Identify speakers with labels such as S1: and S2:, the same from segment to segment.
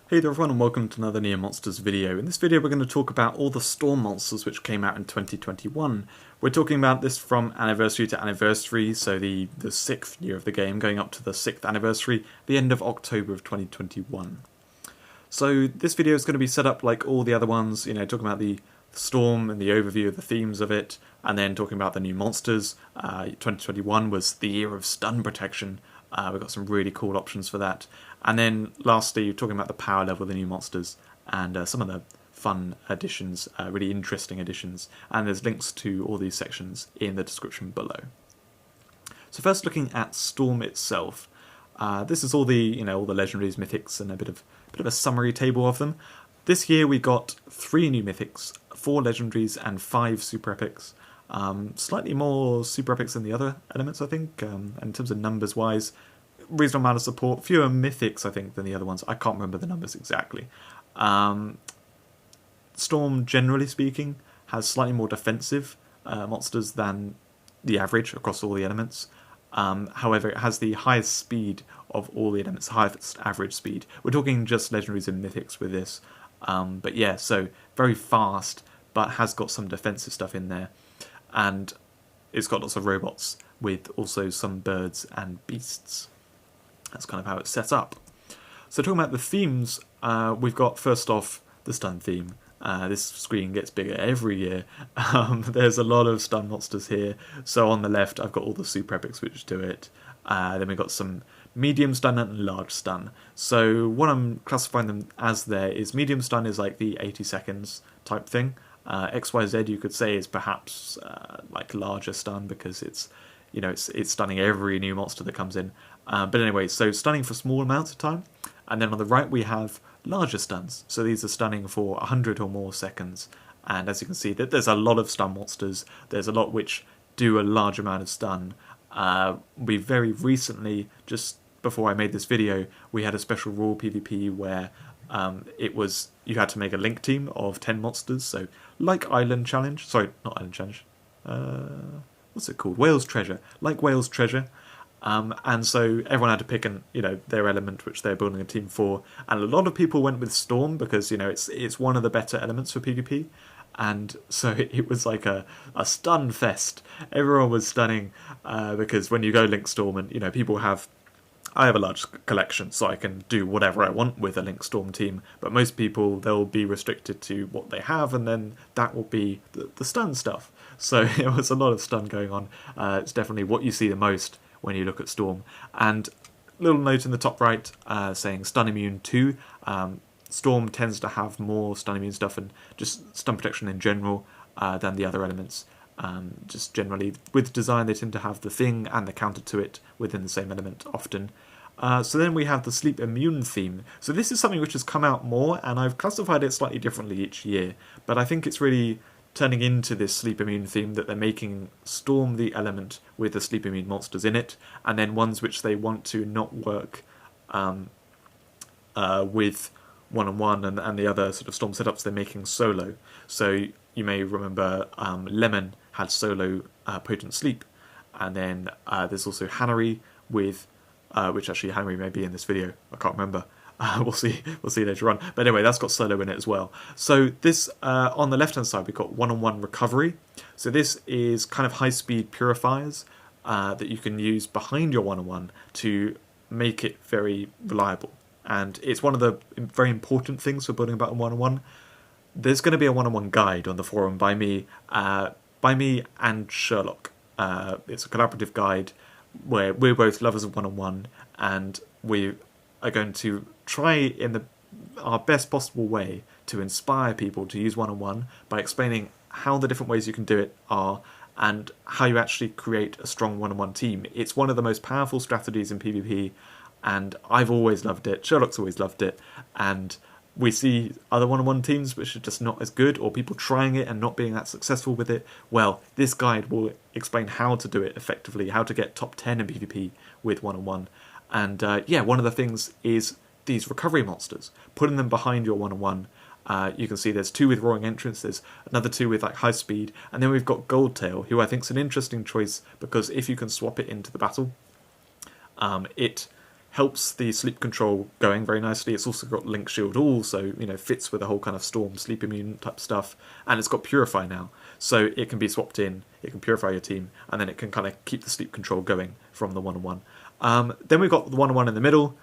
S1: Hey there everyone and welcome to another Near Monsters video. In this video we're going to talk about all the Storm monsters which came out in 2021. We're talking about this from anniversary to anniversary, so the 6th year of the game going up to the 6th anniversary, the end of October of 2021. So this video is going to be set up like all the other ones, talking about the Storm and the overview of the themes of it, and then talking about the new monsters. 2021 was the year of stun protection. We've got some really cool options for that. And then lastly, talking about the power level of the new monsters and some of the fun additions, really interesting additions. And there's links to all these sections in the description below. So first, looking at Storm itself, this is all the all the legendaries, mythics, and a bit of a summary table of them. This year we got 3 new mythics, 4 legendaries, and 5 super epics. Slightly more super epics than the other elements, I think, and in terms of numbers wise, reasonable amount of support, fewer mythics, I think, than the other ones. I can't remember the numbers exactly. Storm, generally speaking, has slightly more defensive monsters than the average across all the elements. However, it has the highest speed of all the elements, highest average speed. We're talking just legendaries and mythics with this. But yeah, so very fast, but has got some defensive stuff in there. And it's got lots of robots with also some birds and beasts. That's kind of how it's set up. So talking about the themes, we've got first off the stun theme. This screen gets bigger every year. There's a lot of stun monsters here. So on the left I've got all the super epics which do it. Then we've got some medium stun and large stun. So what I'm classifying them as there is medium stun is like the 80 seconds type thing. XYZ you could say is perhaps like larger stun because it's stunning every new monster that comes in. But anyway, so stunning for small amounts of time. And then on the right we have larger stuns. So these are stunning for 100 or more seconds. And as you can see, there's a lot of stun monsters. There's a lot which do a large amount of stun. We very recently, just before I made this video, we had a special rule PvP where you had to make a link team of 10 monsters. So like Island Challenge, sorry, not Island Challenge. What's it called? Whale's Treasure. Like Whale's Treasure. And so everyone had to pick their element which they're building a team for, and a lot of people went with Storm because it's one of the better elements for PvP, and so it was like a stun fest. Everyone was stunning because when you go Link Storm, and I have a large collection, so I can do whatever I want with a Link Storm team, but most people, they'll be restricted to what they have, and then that will be the stun stuff. So it was a lot of stun going on. It's definitely what you see the most when you look at Storm. And little note in the top right saying stun immune 2. Storm tends to have more stun immune stuff and just stun protection in general than the other elements. Just generally, with design, they tend to have the thing and the counter to it within the same element often. So then we have the sleep immune theme. So this is something which has come out more, and I've classified it slightly differently each year. But I think it's really turning into this sleep immune theme that they're making Storm the element with the sleep immune monsters in it, and then ones which they want to not work with one-on-one and the other sort of Storm setups they're making solo. So you may remember Lemon had solo potent sleep, and then there's also Hannery with which actually Hannery may be in this video, I can't remember. We'll see later on. But anyway, that's got solo in it as well. So this, on the left-hand side, we've got one-on-one recovery. So this is kind of high-speed purifiers that you can use behind your one-on-one to make it very reliable. And it's one of the very important things for building about a one-on-one. There's going to be a one-on-one guide on the forum by me and Sherlock. It's a collaborative guide where we're both lovers of one-on-one, and we are going to try in our best possible way to inspire people to use one-on-one by explaining how the different ways you can do it are and how you actually create a strong one-on-one team. It's one of the most powerful strategies in PvP, and I've always loved it. Sherlock's always loved it, and we see other one-on-one teams which are just not as good, or people trying it and not being that successful with it. Well, this guide will explain how to do it effectively, how to get top 10 in PvP with one-on-one. And one of the things is these recovery monsters, putting them behind your one-on-one. You can see there's 2 with Roaring Entrance, there's another 2 with like high speed, and then we've got Goldtail, who I think is an interesting choice because if you can swap it into the battle, it helps the sleep control going very nicely. It's also got Link Shield All, so fits with the whole kind of Storm Sleep Immune type stuff, and it's got Purify now, so it can be swapped in. It can purify your team, and then it can kind of keep the sleep control going from the 1/1. Then we've got the 1/1 in the middle.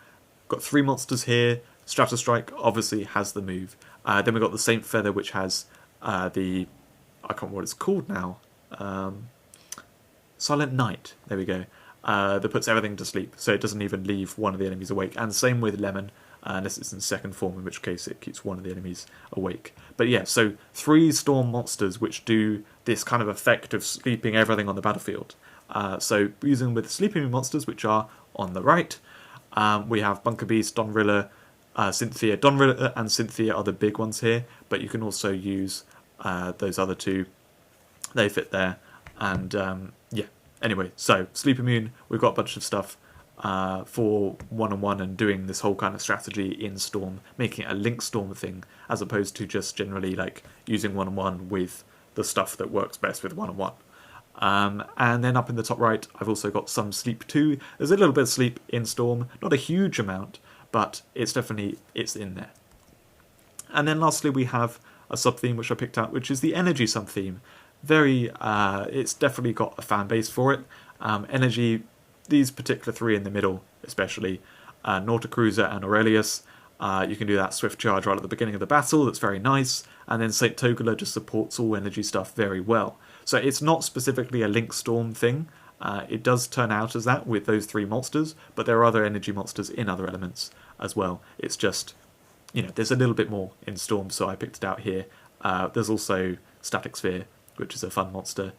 S1: Got 3 monsters here. Stratus Strike obviously has the move. Then we've got the Saint Feather, which has the, I can't remember what it's called now. Silent Night. There we go. That puts everything to sleep, so it doesn't even leave one of the enemies awake. And same with Lemon, unless it's in second form, in which case it keeps one of the enemies awake. But yeah, so 3 Storm monsters which do this kind of effect of sleeping everything on the battlefield. So using with sleeping monsters, which are on the right, we have Bunker Beast, Donrilla, Cynthia. Donrilla and Cynthia are the big ones here, but you can also use those other 2. They fit there, and yeah. Anyway, so Sleep Immune, we've got a bunch of stuff for 1/1 and doing this whole kind of strategy in Storm, making it a Link Storm thing, as opposed to just generally like using 1/1 with the stuff that works best with 1/1. And then up in the top right, I've also got some sleep too. There's a little bit of sleep in Storm, not a huge amount, but it's in there. And then lastly, we have a sub-theme which I picked out, which is the Energy sub-theme. It's definitely got a fan base for it. Energy, these particular 3 in the middle, especially Nautacruiser and Aurelius. You can do that swift charge right at the beginning of the battle. That's very nice. And then Saint Togula just supports all energy stuff very well. So it's not specifically a Link Storm thing. It does turn out as that with those 3 monsters, but there are other energy monsters in other elements as well. It's just, there's a little bit more in Storm, so I picked it out here. There's also Static Sphere, which is a fun monster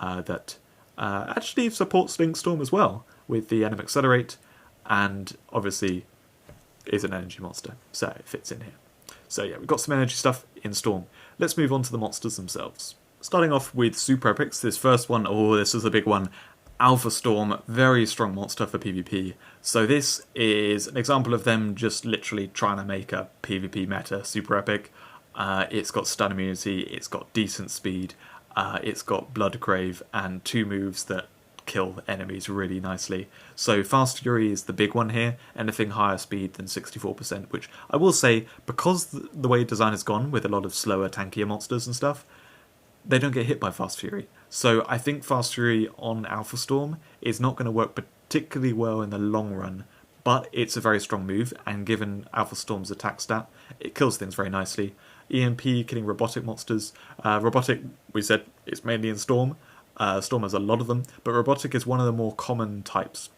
S1: that actually supports Link Storm as well, with the Anim Accelerate, and obviously is an energy monster, so it fits in here. So yeah, we've got some energy stuff in Storm. Let's move on to the monsters themselves. Starting off with Super Epics, this first one, this is a big one. Alpha Storm, very strong monster for PvP. So this is an example of them just literally trying to make a PvP meta Super Epic. It's got stun immunity, it's got decent speed, it's got Blood Crave, and 2 moves that kill enemies really nicely. So Fast Fury is the big one here, anything higher speed than 64%, which I will say, because the way design has gone with a lot of slower, tankier monsters and stuff, they don't get hit by Fast Fury. So I think Fast Fury on Alpha Storm is not going to work particularly well in the long run, but it's a very strong move, and given Alpha Storm's attack stat, it kills things very nicely. EMP, killing robotic monsters. Robotic, we said, is mainly in Storm. Storm has a lot of them, but robotic is one of the more common types.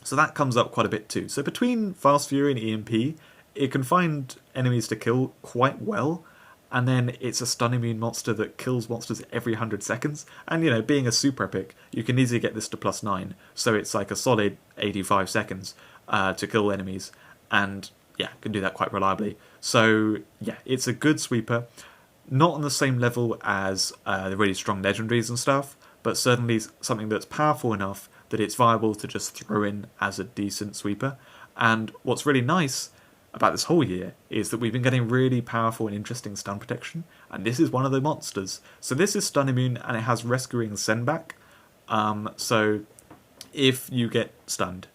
S1: So that comes up quite a bit too. So between Fast Fury and EMP, it can find enemies to kill quite well, and then it's a stun immune monster that kills monsters every 100 seconds. And being a super epic, you can easily get this to +9, so it's like a solid 85 seconds to kill enemies, and yeah, can do that quite reliably. So yeah, it's a good sweeper. Not on the same level as the really strong legendaries and stuff, but certainly something that's powerful enough that it's viable to just throw in as a decent sweeper. And what's really nice about this whole year is that we've been getting really powerful and interesting stun protection, and this is one of the monsters. So this is stun immune, and it has rescuing send back. So if you get stunned,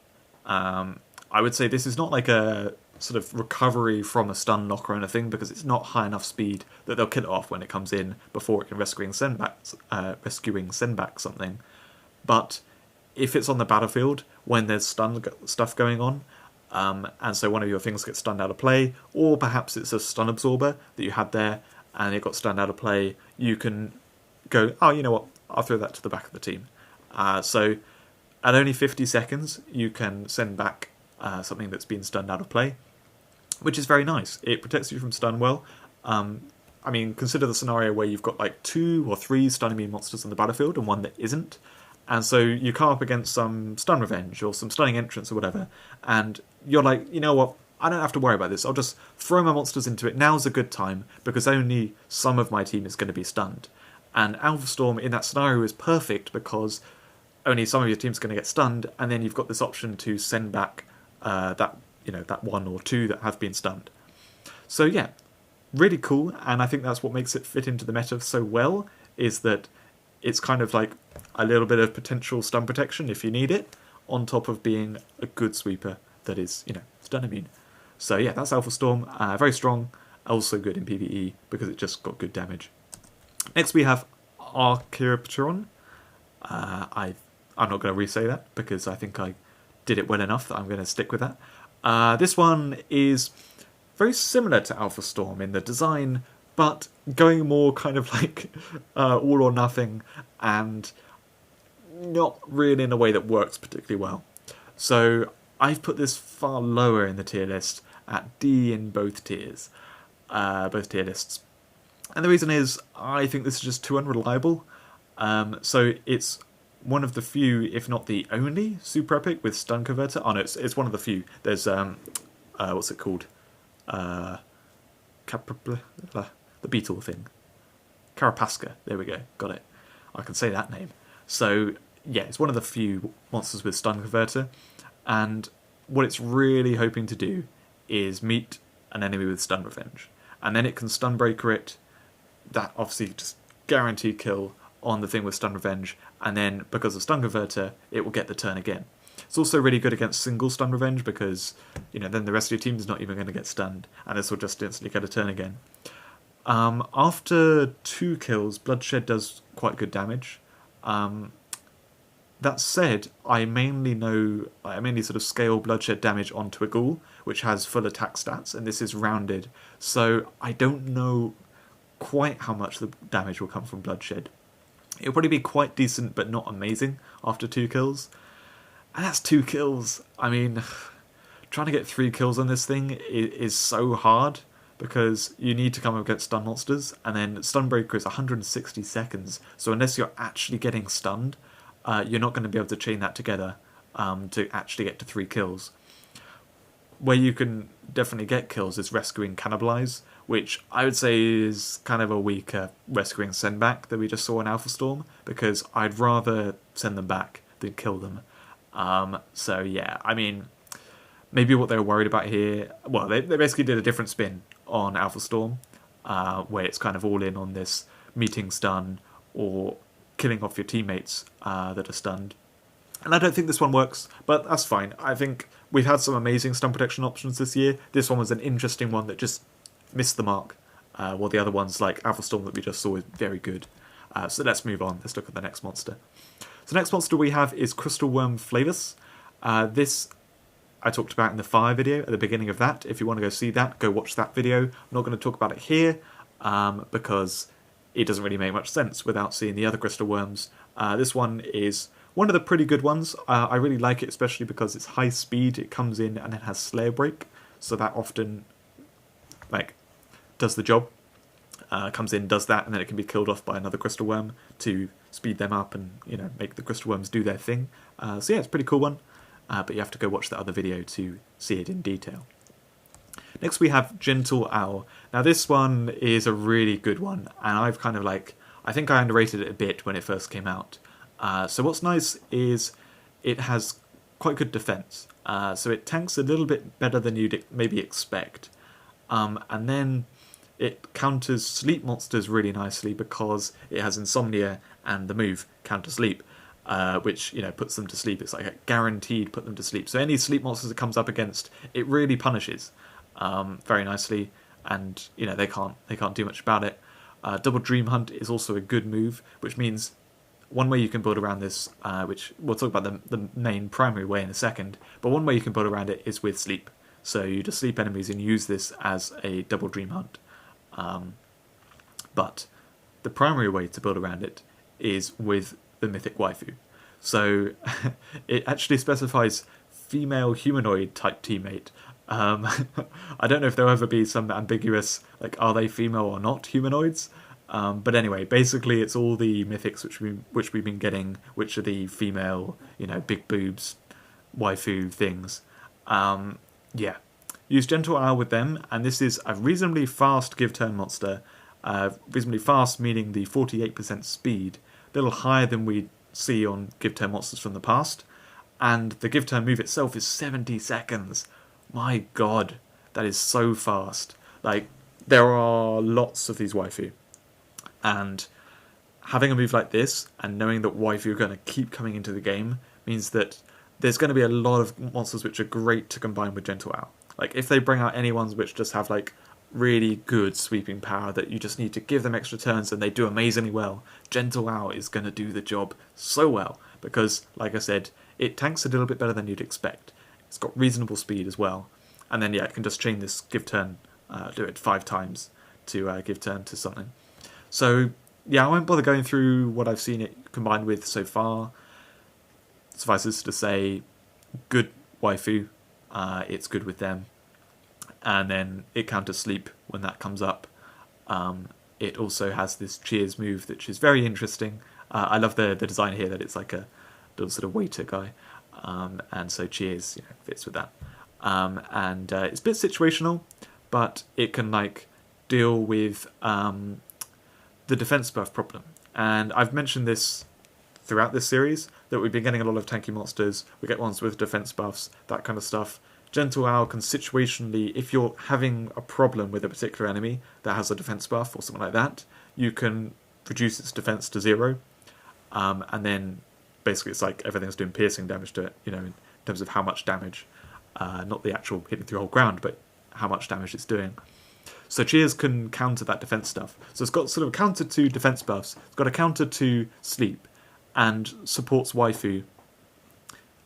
S1: I would say this is not like a sort of recovery from a stun knock or anything, because it's not high enough speed that they'll kill it off when it comes in before it can rescuing send back something. But if it's on the battlefield when there's stun stuff going on, and so one of your things gets stunned out of play, or perhaps it's a stun absorber that you had there and it got stunned out of play, you can go, oh, you know what, I'll throw that to the back of the team. So at only 50 seconds, you can send back something that's been stunned out of play, which is very nice. It protects you from stun well. I mean, consider the scenario where you've got like 2 or 3 stun immune monsters on the battlefield and one that isn't. And so you come up against some stun revenge or some stunning entrance or whatever, and you're like, you know what, I don't have to worry about this. I'll just throw my monsters into it. Now's a good time, because only some of my team is going to be stunned. And Alpha Storm in that scenario is perfect, because only some of your team's going to get stunned, and then you've got this option to send back that 1 or 2 that have been stunned. So yeah, really cool, and I think that's what makes it fit into the meta so well, is that it's kind of like a little bit of potential stun protection if you need it, on top of being a good sweeper that is, stun immune. So yeah, that's Alpha Storm. Very strong, also good in PvE because it just got good damage. Next we have Archaeopteron. I'm not going to re-say that because I think I did it well enough that I'm going to stick with that. This one is very similar to Alpha Storm in the design, but going more kind of like all or nothing, and not really in a way that works particularly well. So I've put this far lower in the tier list, at D in both tiers, both tier lists. And the reason is, I think this is just too unreliable. So it's one of the few, if not the only, super epic with stun converter. Oh no, it's one of the few. There's what's it called? The beetle thing. Carapasca. There we go. Got it. I can say that name. So yeah, it's one of the few monsters with stun converter, and what it's really hoping to do is meet an enemy with stun revenge, and then it can stun breaker it. That obviously just guaranteed kill on the thing with stun revenge, and then because of stun converter, it will get the turn again. It's also really good against single stun revenge because then the rest of your team is not even going to get stunned, and this will just instantly get a turn again. After 2 kills, Bloodshed does quite good damage. That said, I mainly sort of scale Bloodshed damage onto a ghoul, which has full attack stats, and this is rounded, so I don't know quite how much the damage will come from Bloodshed. It'll probably be quite decent, but not amazing after 2 kills. And that's 2 kills. I mean, trying to get 3 kills on this thing is so hard, because you need to come up against stun monsters, and then Stunbreaker is 160 seconds, so unless you're actually getting stunned, you're not going to be able to chain that together to actually get to 3 kills. Where you can definitely get kills is rescuing Cannibalize, which I would say is kind of a weaker rescuing send back that we just saw in Alpha Storm, because I'd rather send them back than kill them. So yeah, I mean, maybe what they were worried about here, well, they basically did a different spin on Alpha Storm, where it's kind of all in on this meeting stun or killing off your teammates that are stunned. And I don't think this one works, but that's fine. I think we've had some amazing stun protection options this year. This one was an interesting one that just missed the mark, while the other ones, like Alpha Storm that we just saw, is very good. So let's move on. Let's look at the next monster. So the next monster we have is Crystal Worm Flavus. This I talked about in the fire video at the beginning of that. If you want to go see that, go watch that video. I'm not going to talk about it here, because it doesn't really make much sense without seeing the other crystal worms. This one is one of the pretty good ones. I really like it, especially because it's high speed. It comes in and it has Slayer Break, so that often does the job. Comes in, does that, and then it can be killed off by another crystal worm to speed them up and make the crystal worms do their thing. So yeah, it's a pretty cool one, but you have to go watch the other video to see it in detail. Next we have Gentle Owl. Now this one is a really good one, and I've kind of I think I underrated it a bit when it first came out. So what's nice is it has quite good defense. So it tanks a little bit better than you'd maybe expect. And then it counters sleep monsters really nicely because it has Insomnia and the move Counter Sleep, which puts them to sleep. It's like a guaranteed put them to sleep. So any sleep monsters it comes up against, it really punishes very nicely, and they can't do much about it. Double Dream Hunt is also a good move, which means one way you can build around this, which we'll talk about the main primary way in a second, but one way you can build around it is with sleep. So you just sleep enemies and use this as a double Dream Hunt. But the primary way to build around it is with the Mythic Waifu. So it actually specifies female humanoid type teammate. I don't know if there'll ever be some ambiguous, are they female or not humanoids? But anyway, basically it's all the mythics which we've been getting, which are the female, big boobs, waifu things. Yeah. Use Gentle Owl with them, and this is a reasonably fast give turn monster. Reasonably fast meaning the 48% speed, a little higher than we see on give turn monsters from the past. And the give turn move itself is 70 seconds. My god, that is so fast. There are lots of these waifu. And having a move like this, and knowing that waifu are going to keep coming into the game, means that there's going to be a lot of monsters which are great to combine with Gentle Owl. Like, if they bring out any ones which just have, like, really good sweeping power that you just need to give them extra turns and they do amazingly well, Gentle Owl is going to do the job so well. Because, like I said, it tanks a little bit better than you'd expect. It's got reasonable speed as well. And then, yeah, it can just chain this give turn, do it 5 times to give turn to something. So, yeah, I won't bother going through what I've seen it combined with so far. Suffices to say, good waifu, it's good with them. And then it counters sleep when that comes up. It also has this cheers move, which is very interesting. I love the design here, that it's like a little sort of waiter guy. And so cheers, fits with that. And it's a bit situational, but it can like deal with the defense buff problem. And I've mentioned this throughout this series, that we've been getting a lot of tanky monsters. We get ones with defense buffs, that kind of stuff. Gentle Owl can situationally, if you're having a problem with a particular enemy that has a defense buff or something like that, you can reduce its defense to 0. And then basically it's like everything's doing piercing damage to it, in terms of how much damage. Not the actual hitting through the whole ground, but how much damage it's doing. So Cheers can counter that defense stuff. So it's got sort of a counter to defense buffs, it's got a counter to sleep, and supports waifu,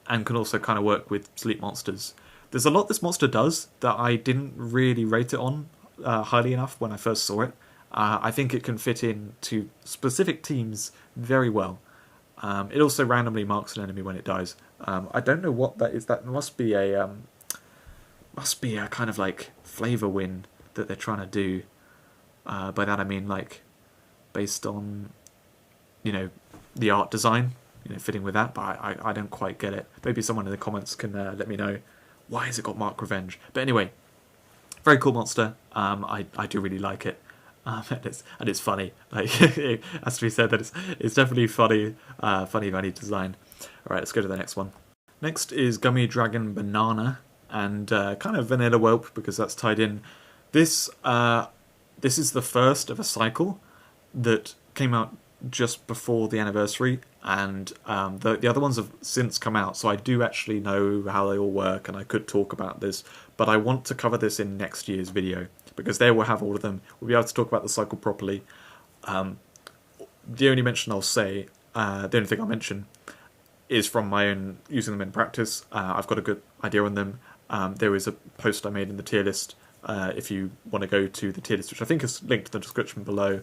S1: and can also kind of work with sleep monsters. There's a lot this monster does that I didn't really rate it on highly enough when I first saw it. I think it can fit into specific teams very well. It also randomly marks an enemy when it dies. I don't know what that is. That must be a kind of like flavor win that they're trying to do. By that I mean like based on the art design, fitting with that. But I don't quite get it. Maybe someone in the comments can let me know. Why has it got Mark Revenge? But anyway, very cool monster. I do really like it. And it's funny. Like it has to be said that it's definitely funny design. All right, let's go to the next one. Next is Gummy Dragon Banana, and kind of Vanilla Whelp because that's tied in. This is the first of a cycle that came out just before the anniversary, and the other ones have since come out, so I do actually know how they all work, and I could talk about this, but I want to cover this in next year's video, because there we'll have all of them. We'll be able to talk about the cycle properly. The only mention I'll say, the only thing I'll mention, is from my own using them in practice. I've got a good idea on them. There is a post I made in the tier list, if you want to go to the tier list, which I think is linked in the description below,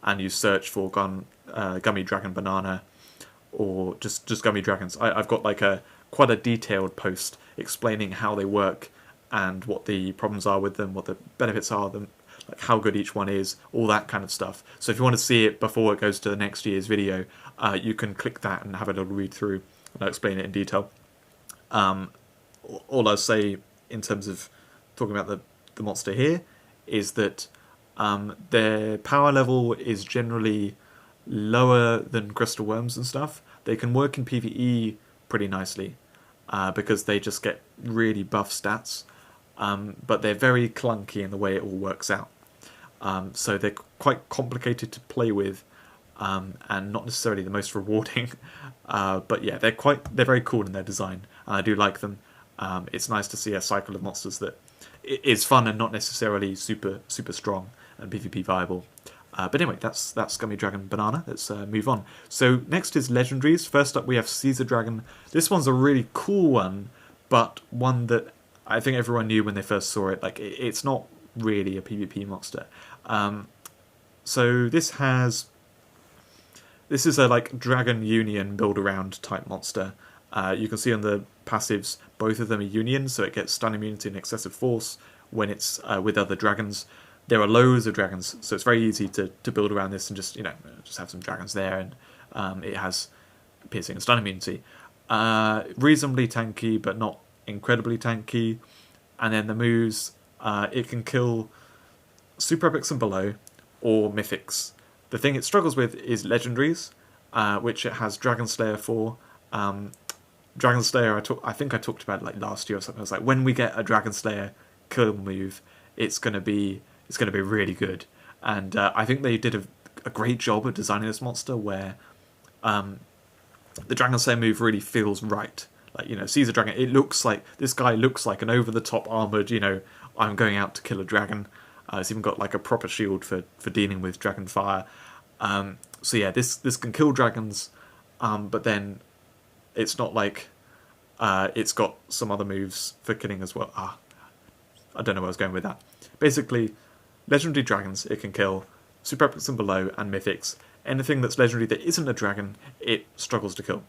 S1: and you search for Gummy Dragon Banana, or just Gummy Dragons. I've got like quite a detailed post explaining how they work and what the problems are with them, what the benefits are of them, like how good each one is, all that kind of stuff. So if you want to see it before it goes to the next year's video, you can click that and have a little read through, and I'll explain it in detail. All I'll say in terms of talking about the monster here is that their power level is generally lower than crystal worms and stuff. They can work in PvE pretty nicely because they just get really buff stats, but they're very clunky in the way it all works out. So they're quite complicated to play with, and not necessarily the most rewarding. But yeah, they're very cool in their design, and I do like them. It's nice to see a cycle of monsters that is fun and not necessarily super strong and PvP viable. But anyway, that's Gummy Dragon Banana. Let's move on. So next is Legendaries. First up we have Caesar Dragon. This one's a really cool one, but one that I think everyone knew when they first saw it. Like, it's not really a PvP monster. So this is a like Dragon Union build around type monster. You can see on the passives both of them are Union, so it gets stun immunity and excessive force when it's with other dragons. There are loads of dragons, so it's very easy to build around this and just have some dragons there, and it has piercing and stun immunity. Reasonably tanky, but not incredibly tanky. And then the moves, it can kill Super Epics and below, or Mythics. The thing it struggles with is Legendaries, which it has Dragon Slayer for. Dragon Slayer, I think I talked about it like last year or something. I was like, when we get a Dragon Slayer kill move, it's gonna be really good. And I think they did a great job of designing this monster, where the Dragon Slayer move really feels right. Like, sees a dragon. This guy looks like an over-the-top armoured, I'm going out to kill a dragon. It's even got like a proper shield for dealing with dragon fire. So yeah, this can kill dragons, but then it's not like it's got some other moves for killing as well. I don't know where I was going with that. Basically, legendary dragons it can kill, super epics and below, and mythics. Anything that's legendary that isn't a dragon, it struggles to kill.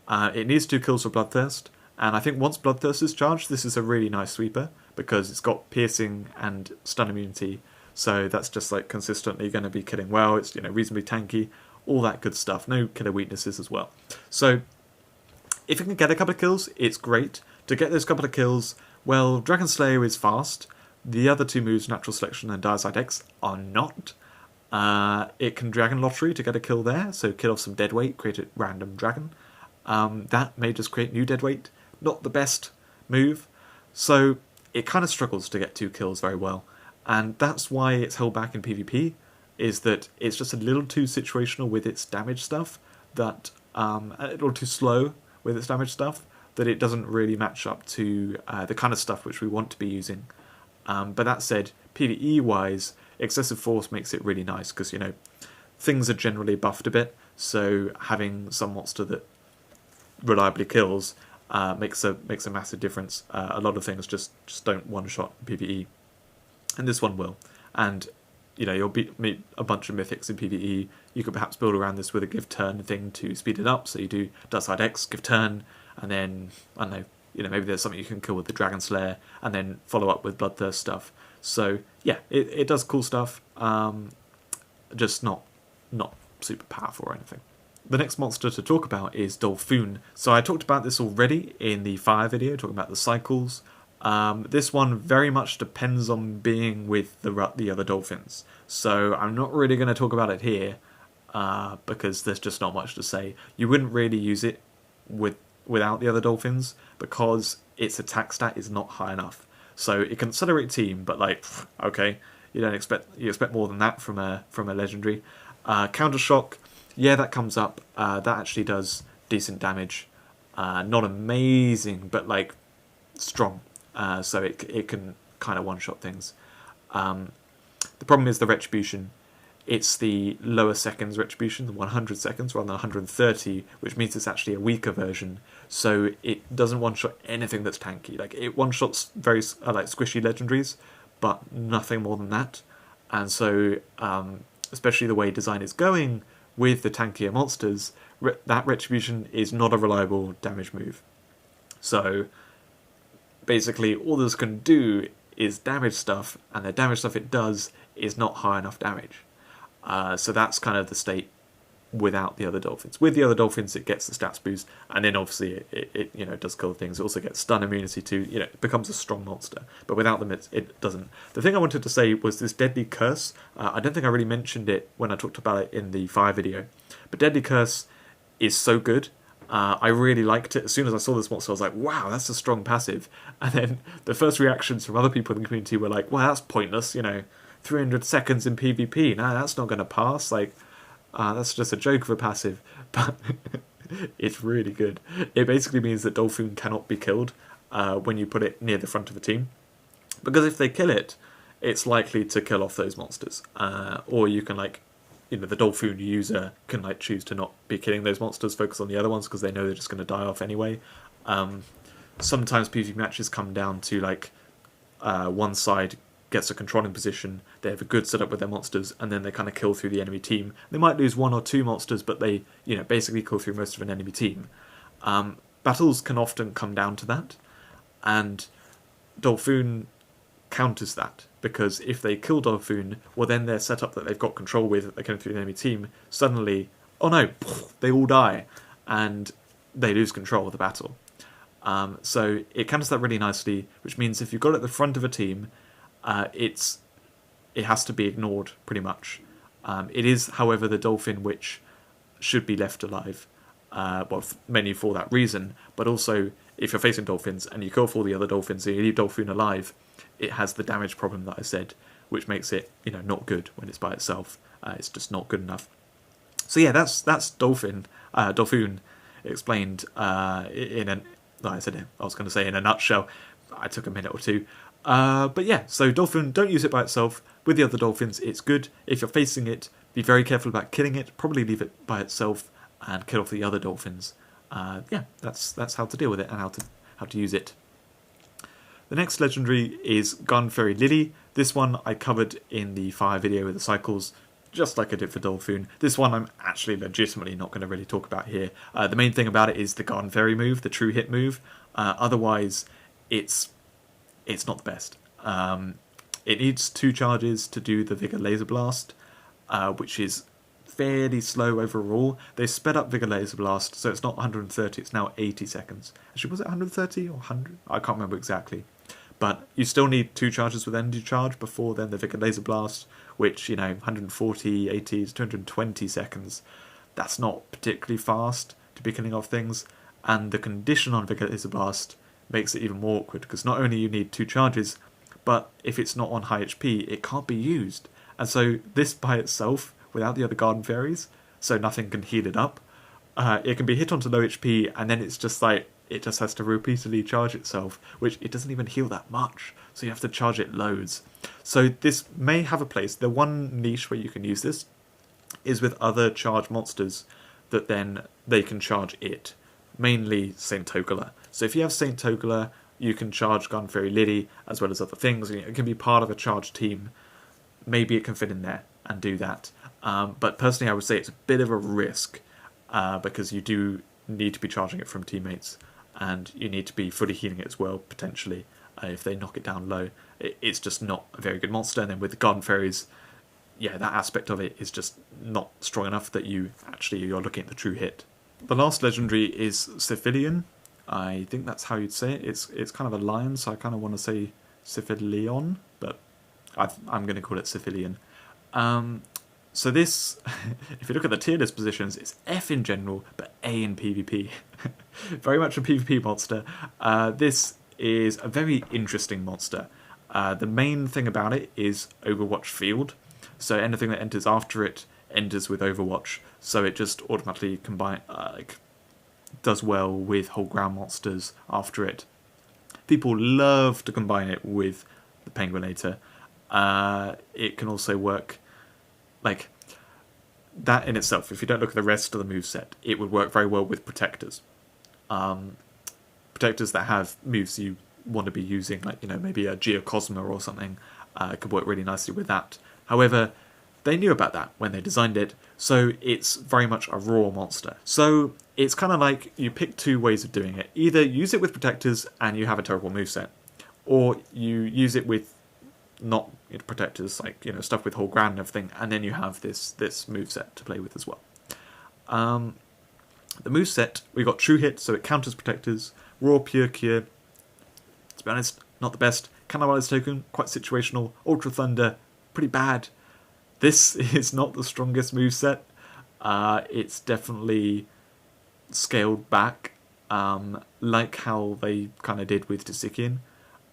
S1: It needs 2 kills for Bloodthirst, and I think once Bloodthirst is charged, this is a really nice sweeper, because it's got piercing and stun immunity, so that's just like consistently going to be killing well. It's reasonably tanky, all that good stuff. No killer weaknesses as well. So if it can get a couple of kills, it's great. To get those couple of kills, well, Dragon Slayer is fast. The other 2 moves, Natural Selection and Diaside X, are not. It can Dragon Lottery to get a kill there, so kill off some deadweight, create a random dragon. That may just create new deadweight. Not the best move. So it kind of struggles to get 2 kills very well. And that's why it's held back in PvP, is that it's just a little too situational with its damage stuff, that a little too slow with its damage stuff, that it doesn't really match up to the kind of stuff which we want to be using. But that said, PvE-wise, Excessive Force makes it really nice, because, things are generally buffed a bit, so having some monster that reliably kills makes a massive difference. A lot of things just don't one-shot PvE, and this one will. And you'll meet a bunch of mythics in PvE. You could perhaps build around this with a give turn thing to speed it up. So you do Diaside X, give turn, and then I don't know. Maybe there's something you can kill with the Dragon Slayer, and then follow up with Bloodthirst stuff. So yeah, it does cool stuff. Just not super powerful or anything. The next monster to talk about is Dolphoon. So I talked about this already in the fire video, talking about the cycles. This one very much depends on being with the other dolphins. So I'm not really going to talk about it here, because there's just not much to say. You wouldn't really use it without the other dolphins, because its attack stat is not high enough. So it can accelerate team, but okay, you expect more than that from a legendary. Counter Shock, yeah, that comes up. That actually does decent damage. Not amazing, but strong. So it can kind of one-shot things. The problem is the Retribution. It's the lower seconds Retribution, the 100 seconds rather than 130, which means it's actually a weaker version. So it doesn't one-shot anything that's tanky. It one-shots very squishy legendaries, but nothing more than that. And so, especially the way design is going with the tankier monsters, that Retribution is not a reliable damage move. So basically, all this can do is damage stuff, and the damage stuff it does is not high enough damage. So that's kind of the state without the other dolphins. With the other dolphins, it gets the stats boost, and then obviously it does kill things. It also gets stun immunity too. It becomes a strong monster. But without them, it doesn't. The thing I wanted to say was this Deadly Curse. I don't think I really mentioned it when I talked about it in the fire video, but Deadly Curse is so good. I really liked it. As soon as I saw this monster, I was like, wow, that's a strong passive. And then the first reactions from other people in the community were like, well, that's pointless, 300 seconds in PvP, nah, that's not going to pass. That's just a joke of a passive. But it's really good. It basically means that Dolphoon cannot be killed when you put it near the front of a team. Because if they kill it, it's likely to kill off those monsters. Or you can the Dolphoon user can choose to not be killing those monsters, focus on the other ones because they know they're just going to die off anyway. Sometimes PvP matches come down to one side gets a controlling position, they have a good setup with their monsters, and then they kind of kill through the enemy team. They might lose 1 or 2 monsters, but they basically kill through most of an enemy team. Battles can often come down to that, and Dolphoon counters that, because if they kill Dolphoon, well then their setup that they've got control with, they're going through the enemy team, suddenly, oh no, they all die, and they lose control of the battle. So it counters that really nicely, which means if you've got it at the front of a team, it has to be ignored pretty much. It is, however, the dolphin which should be left alive, mainly for that reason, but also if you're facing dolphins and you kill off all the other dolphins and you leave Dolphoon alive, it has the damage problem that I said, which makes it not good when it's by itself. It's just not good enough. So yeah, that's Dolphoon explained in I said it. I was going to say in a nutshell. I took a minute or two. But yeah, so Dolphin, don't use it by itself. With the other dolphins, it's good. If you're facing it, be very careful about killing it. Probably leave it by itself and kill off the other dolphins. Yeah, that's how to deal with it and how to use it. The next legendary is Garden Fairy Lily. This one I covered in the fire video with the cycles, just like I did for Dolphin. This one I'm actually legitimately not going to really talk about here. The main thing about it is the Garden Fairy move, the true hit move. Otherwise, it's not the best. It needs 2 charges to do the Vigor Laser Blast, which is fairly slow overall. They sped up Vigor Laser Blast, so it's not 130, it's now 80 seconds. Actually, was it 130 or 100? I can't remember exactly. But you still need 2 charges with Energy Charge before then the Vigor Laser Blast, which, 140, 80 is 220 seconds. That's not particularly fast to be killing off things, and the condition on Vigor Laser Blast makes it even more awkward, because not only you need 2 charges, but if it's not on high HP, it can't be used. And so this by itself, without the other Garden Fairies, so nothing can heal it up, it can be hit onto low HP, and then it's just like, it just has to repeatedly charge itself, which it doesn't even heal that much, so you have to charge it loads. So this may have a place. The one niche where you can use this is with other charged monsters that then they can charge it, mainly Saint Togala. So if you have Saint Togala, you can charge Garden Fairy Lily as well as other things. It can be part of a charged team. Maybe it can fit in there and do that. But personally, I would say it's a bit of a risk because you do need to be charging it from teammates, and you need to be fully healing it as well, potentially, if they knock it down low. It's just not a very good monster, and then with the Garden Fairies, yeah, that aspect of it is just not strong enough that you're looking at the true hit. The last legendary is Cephilion. I think that's how you'd say it. It's kind of a lion, so I kind of want to say Cephilion, but I'm going to call it Cephilion. So this, if you look at the tier list positions, it's F in general, but A in PvP. Very much a PvP monster. This is a very interesting monster. The main thing about it is Overwatch Field. So anything that enters after it enters with Overwatch. So it just automatically does well with whole ground monsters after it. People love to combine it with the Penguinator. It can also work like that in itself. If you don't look at the rest of the moveset, it would work very well with Protectors. Protectors that have moves you want to be using, like, maybe a Geocosma or something, could work really nicely with that. However, they knew about that when they designed it, so it's very much a raw monster. So it's kind of like you pick 2 ways of doing it. Either use it with Protectors and you have a terrible moveset, or you use it with not Protectors, like stuff with whole ground and everything, and then you have this moveset to play with as well. The moveset, we got True Hit, so it counters Protectors. Raw Pure Cure, to be honest, not the best. Cannibalize Token, quite situational. Ultra Thunder, pretty bad. This is not the strongest moveset. It's definitely scaled back, like how they kind of did with Disikian,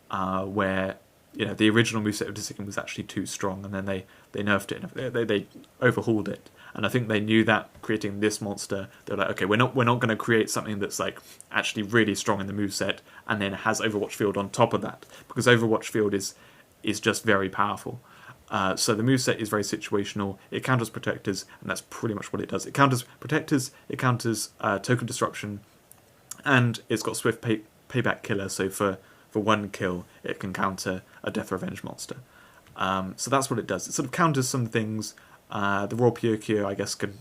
S1: where the original moveset of Disikian was actually too strong, and then they nerfed it. They overhauled it, and I think they knew that creating this monster, they're like, okay, we're not going to create something that's like actually really strong in the moveset, and then has Overwatch Field on top of that, because Overwatch Field is just very powerful. So the moveset is very situational. It counters Protectors, and that's pretty much what it does. It counters Protectors, it counters Token Disruption, and it's got Swift Payback Killer, so for 1 kill, it can counter a Death Revenge monster. So that's what it does. It sort of counters some things. The Raw Pure Cure, I guess, can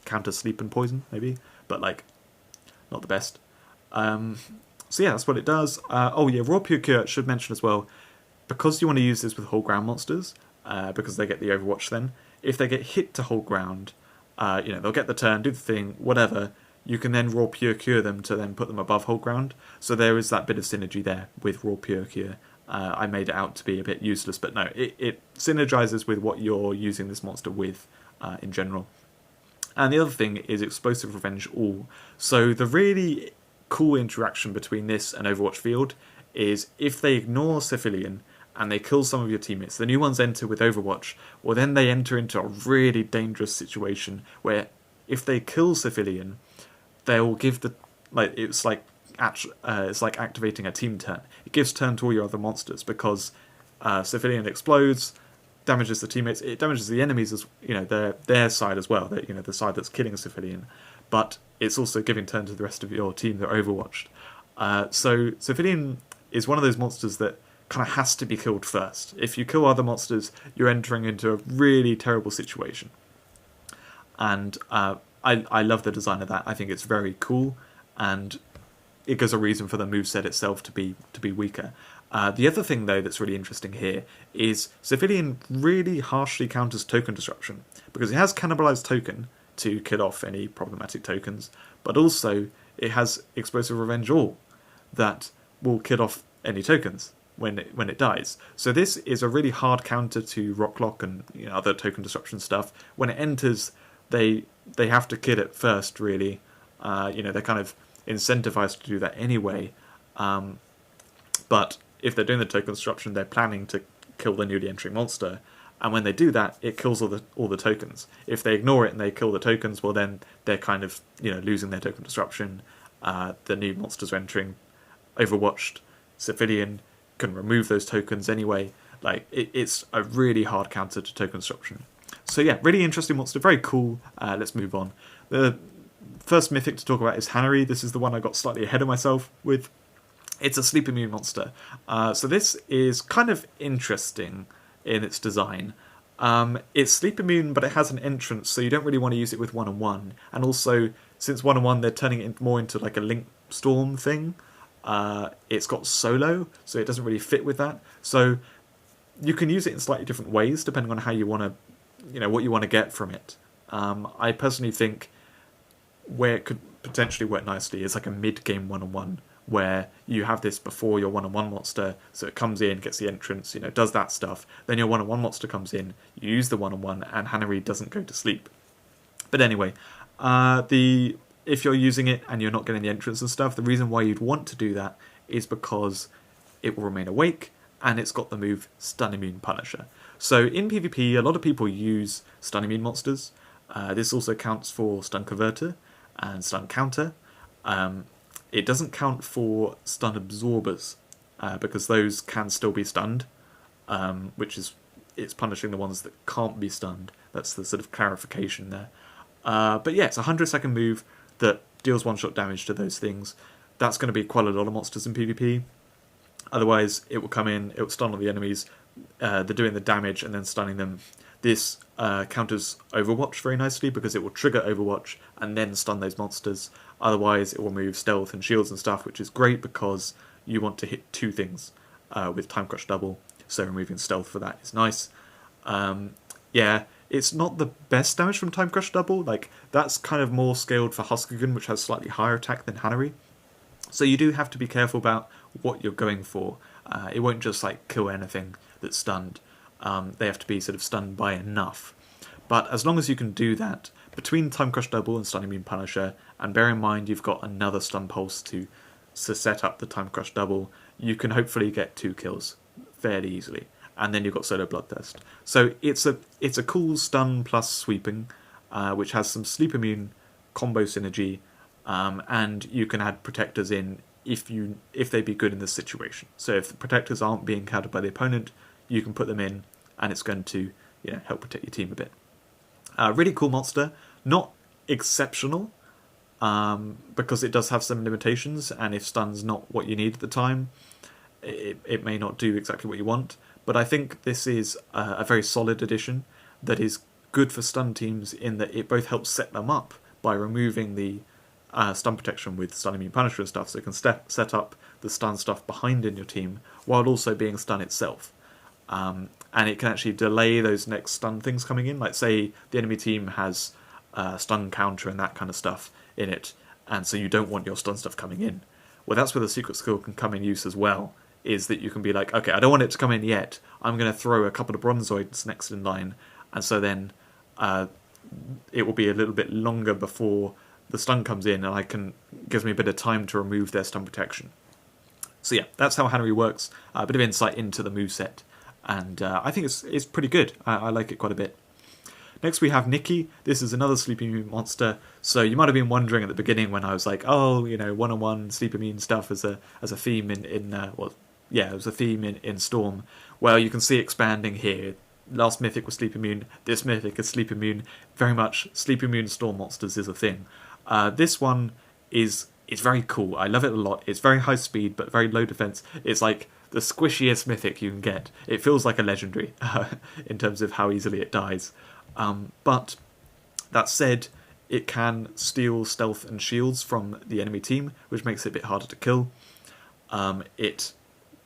S1: counter Sleep and Poison, maybe, but not the best. So yeah, that's what it does. Raw Pure Cure, I should mention as well, because you want to use this with whole ground monsters, because they get the Overwatch then, if they get hit to whole ground, they'll get the turn, do the thing, whatever, you can then Raw Pure Cure them to then put them above whole ground. So there is that bit of synergy there with Raw Pure Cure. I made it out to be a bit useless, but no, it synergizes with what you're using this monster with in general. And the other thing is Explosive Revenge All. So the really cool interaction between this and Overwatch Field is if they ignore Cephilion and they kill some of your teammates, the new ones enter with Overwatch, well then they enter into a really dangerous situation where if they kill Cephilion, they'll give it's like it's like activating a team turn. It gives turn to all your other monsters because Civilian explodes, damages the teammates. It damages the enemies as their side as well. The side that's killing a Civilian, but it's also giving turn to the rest of your team that are overwatched. So Civilian is one of those monsters that kind of has to be killed first. If you kill other monsters, you're entering into a really terrible situation. And I love the design of that. I think it's very cool, and it gives a reason for the moveset itself to be weaker. The other thing, though, that's really interesting here is Civilian really harshly counters token disruption, because it has cannibalized token to kill off any problematic tokens, but also it has explosive revenge all that will kill off any tokens when it dies. So this is a really hard counter to Rocklock and other token disruption stuff. When it enters, they have to kill it first, really. They're kind of incentivized to do that anyway. But if they're doing the token disruption, they're planning to kill the newly entering monster. And when they do that, it kills all the tokens. If they ignore it and they kill the tokens, well then they're kind of losing their token disruption. The new monsters are entering. Overwatched Civilian can remove those tokens anyway. Like it's a really hard counter to token disruption. So yeah, really interesting monster, very cool. Let's move on. The first mythic to talk about is Hannery. This is the one I got slightly ahead of myself with. It's a sleep immune monster. So this is kind of interesting in its design. It's sleep immune, but it has an entrance, so you don't really want to use it with 1-on-1. And also, since 1-on-1, they're turning it more into like a Link Storm thing. It's got solo, so it doesn't really fit with that. So you can use it in slightly different ways, depending on how you want to, what you want to get from it. I personally think where it could potentially work nicely is like a mid-game 1-on-1, where you have this before your 1-on-1 monster, so it comes in, gets the entrance, does that stuff. Then your 1-on-1 monster comes in, you use the 1-on-1, and Hannery doesn't go to sleep. But anyway, if you're using it and you're not getting the entrance and stuff, the reason why you'd want to do that is because it will remain awake, and it's got the move Stun Immune Punisher. So in PvP, a lot of people use Stun Immune monsters. This also counts for Stun Converter and Stun Counter. It doesn't count for Stun Absorbers, because those can still be stunned, it's punishing the ones that can't be stunned. That's the sort of clarification there. But yeah, it's a 100-second move that deals one-shot damage to those things. That's going to be quite a lot of monsters in PvP. Otherwise, it will come in, it will stun all the enemies, they're doing the damage and then stunning them. This counters Overwatch very nicely, because it will trigger Overwatch and then stun those monsters. Otherwise, it will remove stealth and shields and stuff, which is great because you want to hit two things with Time Crush Double, so removing stealth for that is nice. Yeah, it's not the best damage from Time Crush Double. Like, that's kind of more scaled for Huskagun, which has slightly higher attack than Hannery. So you do have to be careful about what you're going for. It won't just kill anything that's stunned. They have to be sort of stunned by enough. But as long as you can do that, between Time Crush Double and Stun Immune Punisher, and bear in mind you've got another Stun Pulse to set up the Time Crush Double, you can hopefully get 2 kills fairly easily. And then you've got Solo Bloodthirst. So it's a cool stun plus sweeping, which has some sleep immune combo synergy, and you can add protectors in if they be good in this situation. So if the protectors aren't being countered by the opponent, you can put them in, and it's going to help protect your team a bit. Really cool monster, not exceptional, because it does have some limitations, and if stun's not what you need at the time, it may not do exactly what you want. But I think this is a very solid addition that is good for stun teams, in that it both helps set them up by removing the stun protection with Stun Immune Punisher and stuff, so it can set up the stun stuff behind in your team, while also being stun itself. And it can actually delay those next stun things coming in. Like, say the enemy team has stun counter and that kind of stuff in it, and so you don't want your stun stuff coming in. Well, that's where the secret skill can come in use as well, is that you can be like, okay, I don't want it to come in yet, I'm going to throw a couple of Bronzoids next in line, and so then it will be a little bit longer before the stun comes in, and gives me a bit of time to remove their stun protection. So yeah, that's how Hannery works. A bit of insight into the moveset, and I think it's pretty good. I like it quite a bit. Next we have Nikki. This is another sleep immune monster. So you might have been wondering at the beginning when I was like, oh, you know, one-on-one sleep immune stuff as a theme it was a theme in Storm. Well, you can see expanding here. Last mythic was sleep immune. This mythic is sleep immune. Very much sleep immune Storm monsters is a thing. This one is very cool. I love it a lot. It's very high speed but very low defense. It's like the squishiest mythic you can get. It feels like a legendary in terms of how easily it dies. But that said, it can steal stealth and shields from the enemy team, which makes it a bit harder to kill. It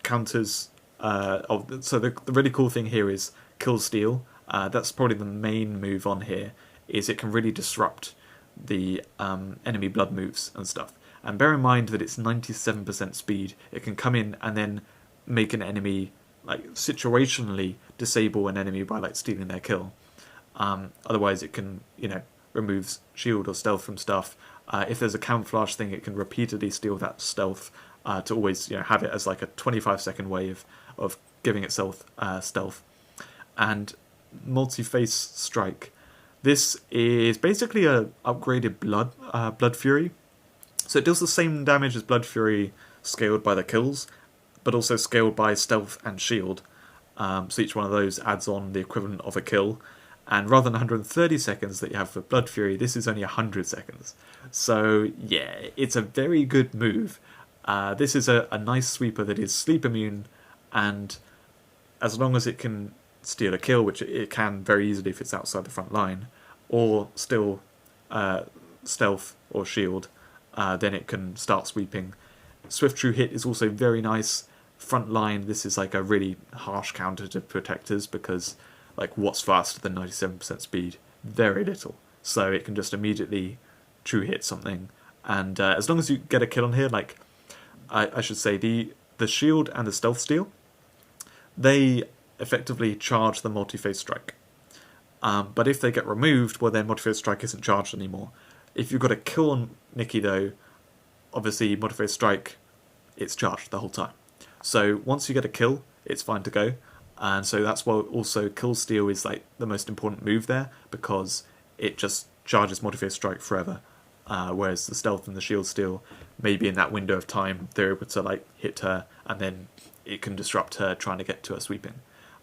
S1: counters... so the really cool thing here is kill steal. That's probably the main move on here, is it can really disrupt the enemy blood moves and stuff. And bear in mind that it's 97% speed. It can come in and then make an enemy, like, situationally disable an enemy by, like, stealing their kill. Otherwise it can, you know, remove shield or stealth from stuff. If there's a camouflage thing, it can repeatedly steal that stealth to always, you know, have it as like a 25-second way of giving itself stealth. And multi-face strike. This is basically a upgraded Blood Fury. So it deals the same damage as Blood Fury scaled by the kills, but also scaled by stealth and shield. So each one of those adds on the equivalent of a kill. And rather than 130 seconds that you have for Blood Fury, this is only 100 seconds. So yeah, it's a very good move. This is a nice sweeper that is sleep immune, and as long as it can steal a kill, which it can very easily if it's outside the front line, or still stealth or shield, then it can start sweeping. Swift True Hit is also very nice. Front line, this is like a really harsh counter to protectors, because like, what's faster than 97% speed? Very little. So it can just immediately true hit something. And as long as you get a kill on here, like, I should say, the shield and the stealth steal, they effectively charge the multi-phase strike. But if they get removed, well, then multi-phase strike isn't charged anymore. If you've got a kill on Nikki, though, obviously multi-phase strike, it's charged the whole time. So once you get a kill, it's fine to go. And so that's why also kill steal is like the most important move there, because it just charges multi-phase strike forever. Whereas the stealth and the shield steal, maybe in that window of time, they're able to like hit her, and then it can disrupt her trying to get to her sweeping.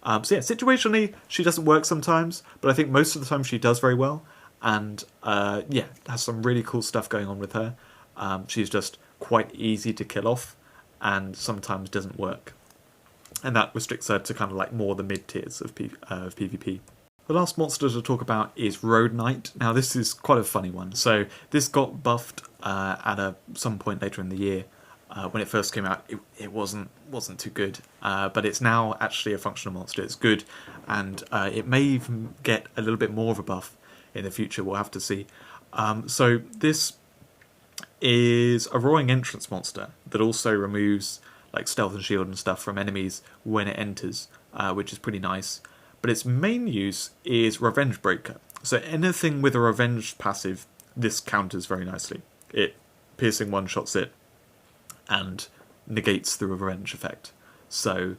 S1: So yeah, situationally, she doesn't work sometimes, but I think most of the time she does very well. And yeah, has some really cool stuff going on with her. She's just quite easy to kill off, and sometimes doesn't work. And that restricts her to kind of like more the mid-tiers of PvP. The last monster to talk about is Road Knight. Now this is quite a funny one. So this got buffed at some point later in the year. When it first came out, it wasn't too good. But it's now actually a functional monster. It's good, and it may even get a little bit more of a buff in the future. We'll have to see. So this is a Roaring Entrance monster that also removes like stealth and shield and stuff from enemies when it enters, which is pretty nice. But its main use is Revenge Breaker. So anything with a Revenge passive, this counters very nicely. It piercing one-shots it and negates the Revenge effect. So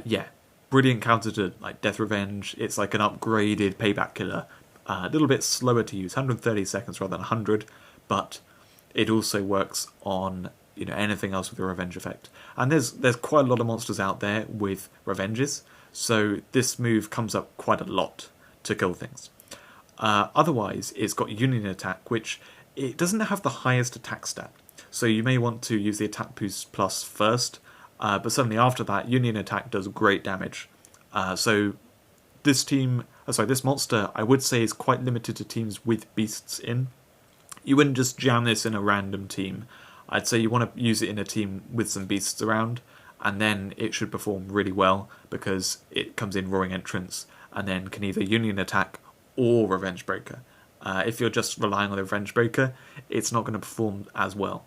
S1: yeah, brilliant counter to like Death Revenge. It's like an upgraded payback killer. A little bit slower to use, 130 seconds rather than 100, but it also works on, you know, anything else with a revenge effect. And there's quite a lot of monsters out there with revenges, so this move comes up quite a lot to kill things. Otherwise, it's got Union Attack, which it doesn't have the highest attack stat, so you may want to use the Attack Boost Plus first, but suddenly after that, Union Attack does great damage. So this monster, I would say, is quite limited to teams with beasts in. You wouldn't just jam this in a random team. I'd say you want to use it in a team with some beasts around, and then it should perform really well, because it comes in Roaring Entrance, and then can either Union Attack or Revenge Breaker. If you're just relying on the Revenge Breaker, it's not going to perform as well.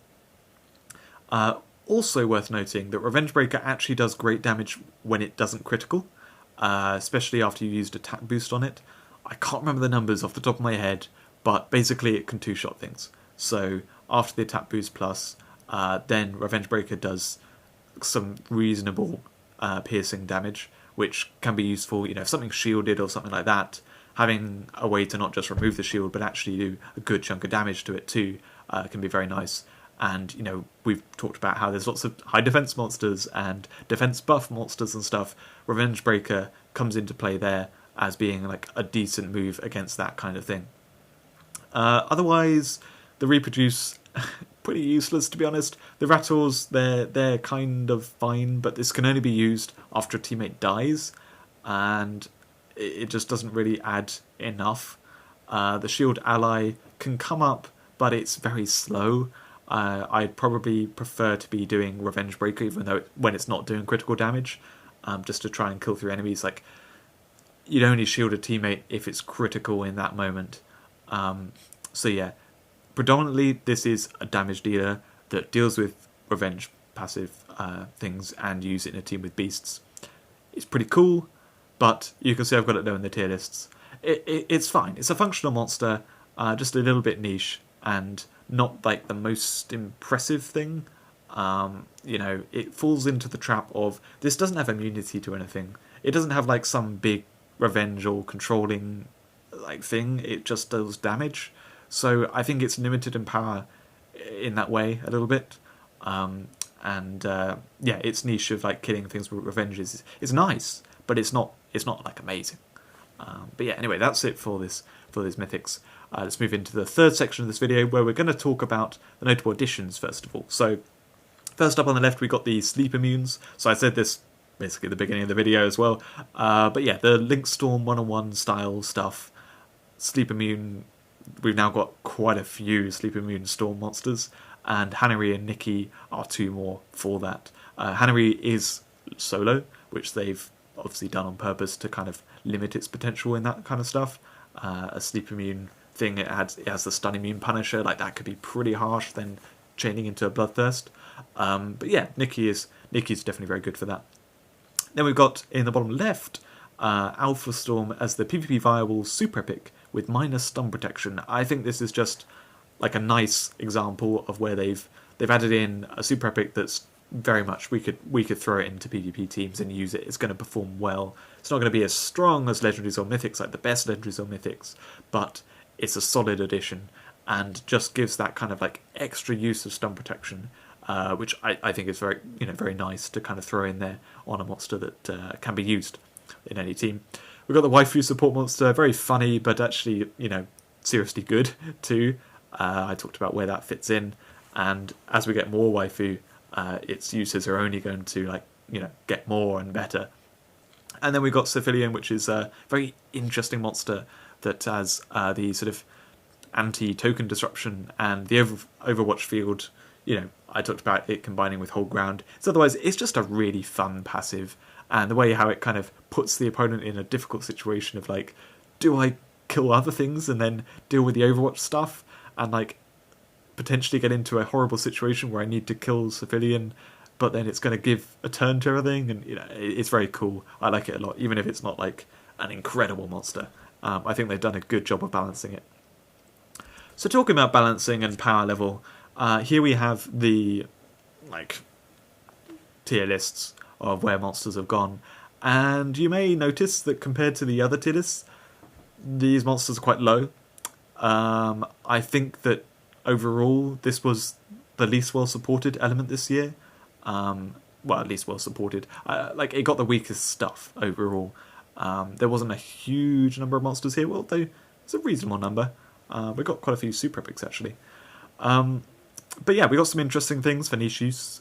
S1: Also worth noting that Revenge Breaker actually does great damage when it doesn't critical, especially after you've used Attack Boost on it. I can't remember the numbers off the top of my head, but basically it can two-shot things. So after the Attack Boost Plus, then Revenge Breaker does some reasonable piercing damage, which can be useful, you know, if something's shielded or something like that. having a way to not just remove the shield, but actually do a good chunk of damage to it too, can be very nice. And, you know, we've talked about how there's lots of high defense monsters and defense buff monsters and stuff. Revenge Breaker comes into play there as being like a decent move against that kind of thing. Otherwise, the Reproduce, pretty useless to be honest. The Rattles, they're kind of fine, but this can only be used after a teammate dies, and it just doesn't really add enough. The Shield Ally can come up, but it's very slow. I'd probably prefer to be doing Revenge Breaker, even though when it's not doing critical damage, just to try and kill through enemies. Like, you'd only shield a teammate if it's critical in that moment. So yeah, predominantly this is a damage dealer that deals with revenge passive things and use it in a team with beasts. It's pretty cool, but you can see I've got it low in the tier lists. It's fine. It's a functional monster, just a little bit niche, and not like the most impressive thing. You know, it falls into the trap of this doesn't have immunity to anything. It doesn't have like some big revenge or controlling like thing. It just does damage. So I think it's limited in power in that way a little bit. Yeah, its niche of like killing things with revenge is nice, but it's not like amazing. But yeah, anyway, that's it for this Mythics. Let's move into the third section of this video, where we're going to talk about the notable additions first of all. So first up on the left, we got the sleep immunes. So I said this basically at the beginning of the video as well. But yeah, the Link Storm 1-on-1 style stuff. Sleep immune, we've now got quite a few sleep immune storm monsters, and Hanari and Nikki are two more for that. Hanari is solo, which they've obviously done on purpose to kind of limit its potential in that kind of stuff. A sleep immune thing, it has the stun immune punisher, like that could be pretty harsh, then chaining into a bloodthirst. But yeah, Nikki's definitely very good for that. Then we've got in the bottom left Alpha Storm as the PvP viable super epic with minus stun protection. I think this is just like a nice example of where they've added in a super epic that's very much we could throw it into PvP teams and use it. It's going to perform well. It's not going to be as strong as Legendaries or Mythics, like the best Legendaries or Mythics, but it's a solid addition and just gives that kind of like extra use of stun protection, which I think is very nice to kind of throw in there on a monster that can be used in any team. We've got the waifu support monster, very funny, but actually, seriously good too. I talked about where that fits in, and as we get more waifu, its uses are only going to get more and better. And then we've got Civilian, which is a very interesting monster that has the sort of anti-token disruption and the Overwatch field. I talked about it combining with Hold Ground. So otherwise, it's just a really fun passive. And the way how it kind of puts the opponent in a difficult situation of like, do I kill other things and then deal with the Overwatch stuff and like potentially get into a horrible situation where I need to kill Civilian, but then it's going to give a turn to everything, and it's very cool. I like it a lot, even if it's not like an incredible monster. I think they've done a good job of balancing it. So talking about balancing and power level, here we have the tier lists of where monsters have gone, and you may notice that compared to the other tier lists, these monsters are quite low. I think that overall this was the least well supported element this year. Well, at least well supported. It got the weakest stuff overall. There wasn't a huge number of monsters here. Well, though it's a reasonable number. We got quite a few super epics actually. But yeah, we got some interesting things for niche use.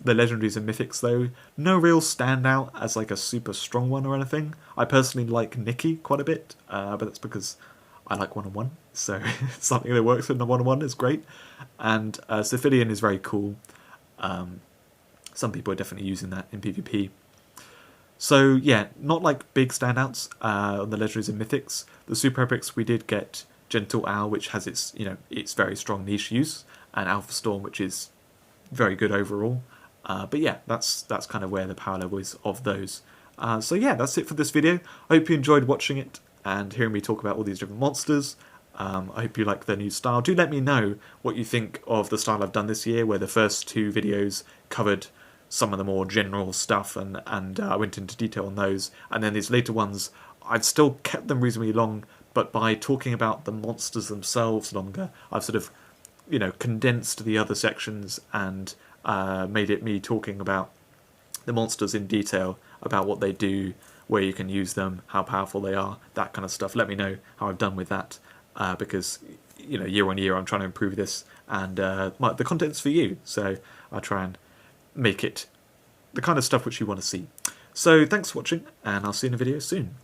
S1: The Legendaries and Mythics, though, no real standout as like a super strong one or anything. I personally like Nikki quite a bit, but that's because I like 1-on-1, so something that works in the 1-on-1 is great. And Civilian is very cool. Some people are definitely using that in PvP. So yeah, not like big standouts on the Legendaries and Mythics. The super epics, we did get Gentle Owl, which has its very strong niche use, and Alpha Storm, which is very good overall. But yeah, that's kind of where the power level is of those. So yeah, that's it for this video. I hope you enjoyed watching it and hearing me talk about all these different monsters. I hope you like the new style. Do let me know what you think of the style I've done this year, where the first two videos covered some of the more general stuff and I went into detail on those. And then these later ones, I've still kept them reasonably long, but by talking about the monsters themselves longer, I've sort of, condensed the other sections and made it me talking about the monsters in detail, about what they do, where you can use them, how powerful they are, that kind of stuff. Let me know how I've done with that, because year on year I'm trying to improve this, and the content's for you, so I try and make it the kind of stuff which you want to see. So thanks for watching, and I'll see you in a video soon.